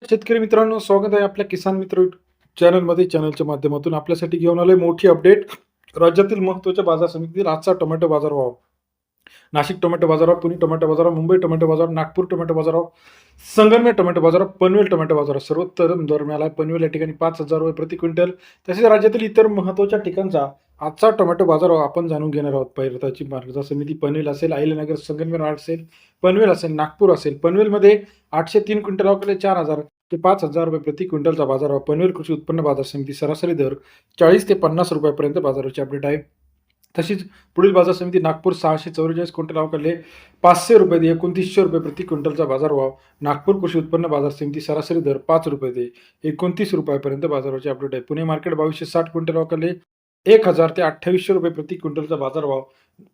शेतकरी मित्रांनो, स्वागत आहे आपल्या किसान मित्र चॅनलमध्ये. चॅनलच्या माध्यमातून आपल्यासाठी घेऊन आलोय मोठी अपडेट. राज्यातील महत्त्वाच्या बाजार समितीतील आजचा टोमॅटो बाजारभाव. नाशिक टोमॅटो बाजारभाव, पुणे टोमॅटो बाजारभाव, मुंबई टोमॅटो बाजारभाव, नागपूर टोमॅटो बाजारभाव, संगमनेर टोमॅटो बाजारभाव, पनवेल टोमॅटो बाजारभाव. सर्वोत्तम दर मिळाला पनवेल या ठिकाणी ₹5,000 प्रति क्विंटल. तसेच राज्यातील इतर महत्त्वाच्या ठिकाणचा आजचा टोमॅटो बाजारभाव आपण जाणून घेणार आहोत. पहिल्याची बाजार समिती पनवेल असेल, अहिल्यानगर संगमनेर असेल, पनवेल असेल, नागपूर असेल. पनवेलमध्ये 803 क्विंटल अवकाले 4,000 ते ₹5,000 प्रति क्विंटलचा बाजारभाव. पनवेल कृषी उत्पन्न बाजार समिती सरासरी दर 40 ते ₹50 पर्यंत बाजाराची अपडेट आहे. तशीच पुढील बाजार समिती नागपूर 644 क्विंटल अवकाले ₹500 ते ₹2,900 प्रति क्विंटलचा बाजारभाव. नागपूर कृषी उत्पन्न बाजार समिती सरासरी दर ₹5 ते ₹29 पर्यंत बाजाराची अपडेट आहे. पुणे मार्केट 2260 क्विंटल अवकाले 1,000 ते ₹2800 प्रति क्विंटलचा बाजारभाव.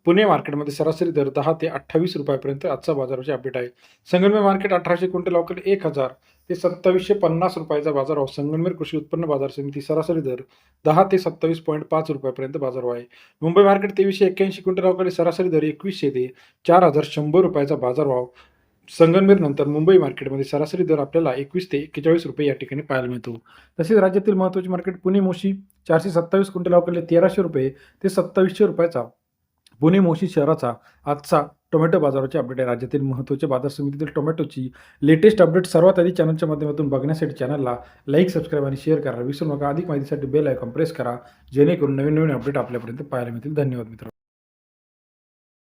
पुणे मार्केटमध्ये सरासरी दर ₹10 ते ₹28 पर्यंत आजचा बाजाराची अपडेट आहे. संगमनेर मार्केट 1800 क्विंटल अवकाले 1,000 ते ₹2750 बाजारभाव. संगमनेर कृषी उत्पन्न बाजार समिती सरासरी दर 10 ते ₹27.5 पर्यंत बाजारभाव आहे. मुंबई मार्केट 2381 क्विंटल अवकाले सरासरी दर 2100 ते ₹4,100 बाजारभाव. संगमनेर नंतर मुंबई मार्केटमध्ये सरासरी दर आपल्याला 21 ते ₹41 या ठिकाणी पाहायला मिळतो. तसेच राज्यातील महत्त्वाचे मार्केट पुणे मोशी 427 क्विंटल अवकाले ₹1,300 ते ₹2,700. पुणे मोशी शहराचा आजचा टोमॅटो बाजाराची अपडेट आहे. राज्यातील महत्त्वाच्या बाजार समितीतील टोमॅटोची लेटेस्ट अपडेट सर्वात आधी चॅनलच्या माध्यमातून बघण्यासाठी चॅनलला लाईक, सबस्क्राईब आणि शेअर करा विसरू नका. अधिक माहितीसाठी बेल आयकॉन प्रेस करा, जेणेकरून नवीन अपडेट आपल्यापर्यंत पाहायला मिळतील. धन्यवाद मित्रांनो.